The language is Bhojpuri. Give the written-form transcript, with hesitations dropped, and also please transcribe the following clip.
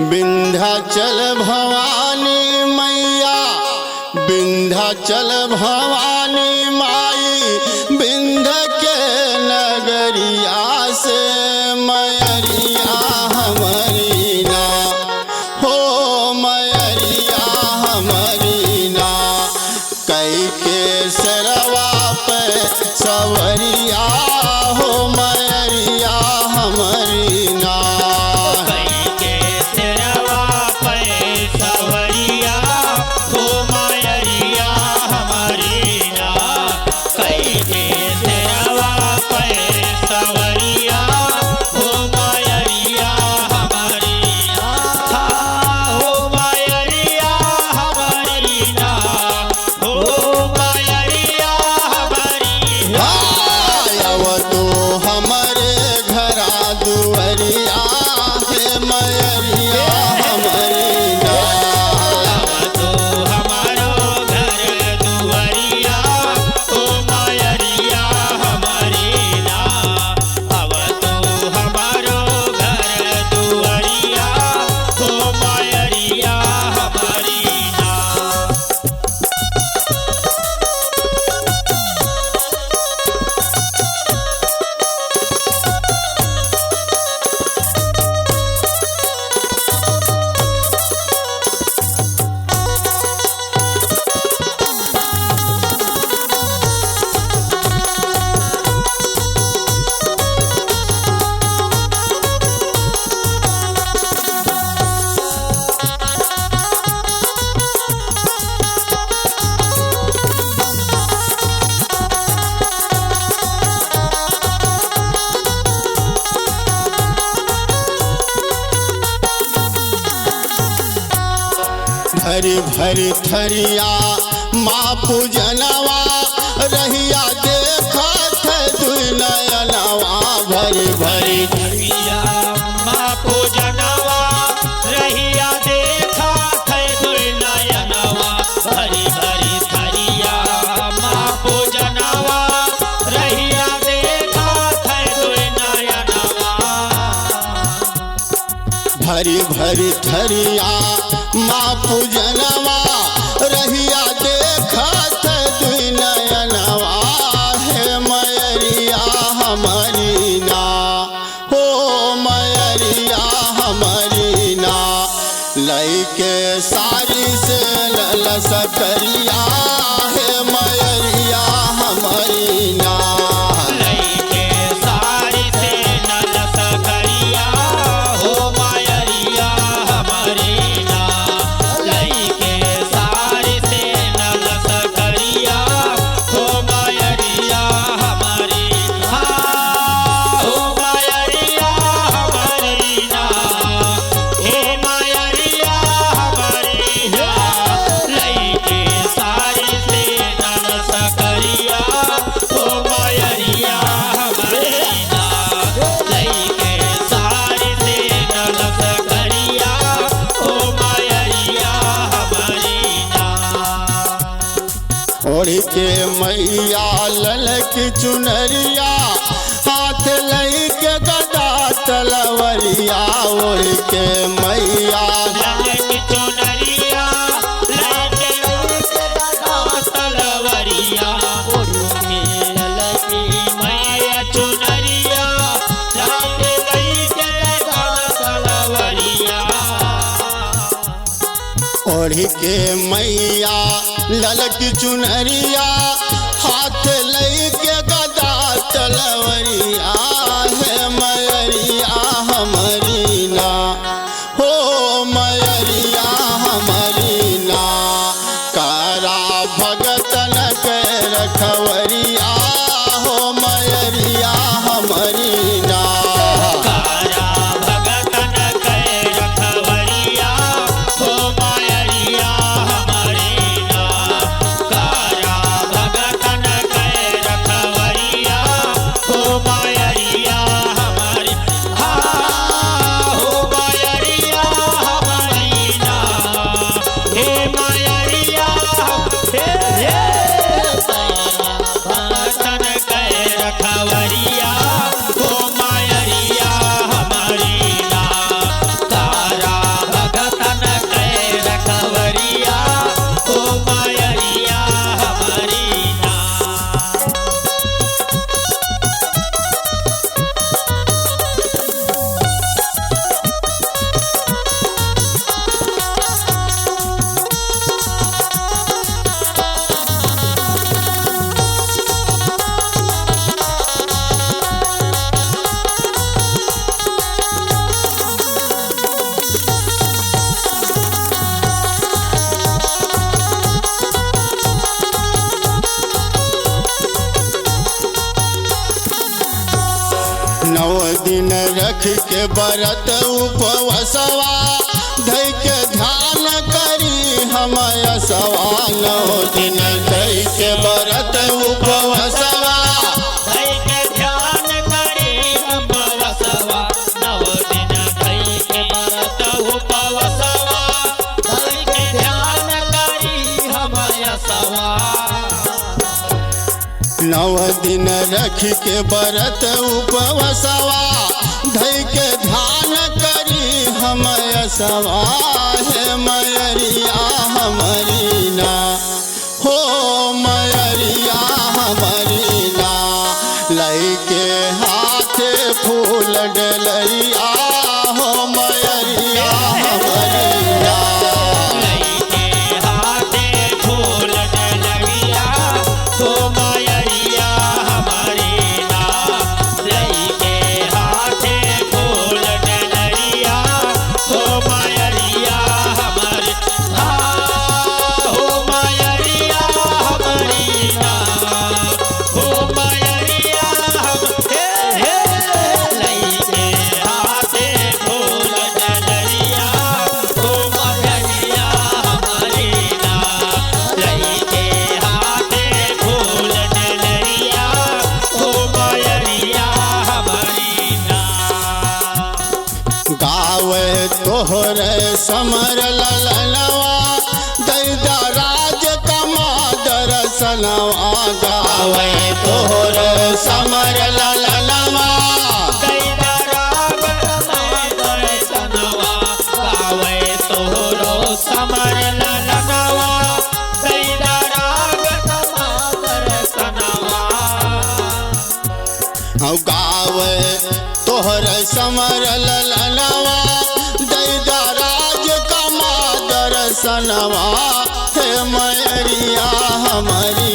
विंध्याचल भवानी मैया, विंध्याचल भवानी माई, विंध्य के नगरिया से मयरिया हमारी ना, हो मयरिया हमारी ना। कई के सरवा पे सवरिया हो मयरिया हमारी ना। भरी भरी थरिया माँ पूजनवा, रहिया देखत दुनयनवा। भरी भरी थरिया माँ पूजनवा, रहिया देखत दुनयनवा। भरी भरी थरिया माँ पूजनवा, रहिया देखत दुनयनवा। भरी भरी थरिया माँ पूजनवा, रहिया देखत दुनयनवा। हे मयरिया हमारी ना, हो मयरिया हमारी ना। लइके सारी से ललस करिया, हे मयरिया हमारी ना। ओढ़ के मैया ललक चुनरिया, हाथ लई के गदा तलवरिया। ओढ़ के मैया ललक चुनरिया, हाथ लई के गदा तलवरिया। ओढ़ के ललकी मैया चुनरिया, हाथ लई के गदा तलवरिया। ओढ़ के मैया ललक चुनरिया, हाथ लई के गदा तलवरिया। है मयरिया हमारी ना, हो मयरिया हमारी ना। कारा भगतन के रखवरिया, हो मयरिया हमारी ना। माया नौ दिन रख के व्रत उपवसवा धई के ध्यान करी हम यसवा। 9 दिन धई के व्रत उपवसवा धई के ध्यान करी हम यसवा। 9 दिन धई के व्रत उपवसवा धई के ध्यान करी हम यसवा। 9 दिन रख के व्रत उपवसवा धई के ध्यान करी हम यसवा। हे मयरिया हमारी ना हो मयरिया हमारी ना लई के हाथे फूल डलैया हो मयरिया हमारी ना। लई के हाथे फूल डलैया हो मयरिया हमारी ना। लई के हाथे फूल डलैया हो मयरिया हमारी ना। हो मयरिया हमारी ना। हो मयरिया लई के हाथे फूल डलैया हो मयरिया हमारी ना। लई के हाथे फूल डलैया हो मयरिया हमारी ना। गावे तोहर समर ललनवा दैदा राज कमा दरसनवा। गावे तोहर समर ललनवा दैदा राग समर दर्शनवा। गावे तोहरो समर ललनवा। दैदा राग समर दर्शनवा। गावे तोहर समर ललनवा दैदा राज कमा दरसनवा। हे मयरिया हमारी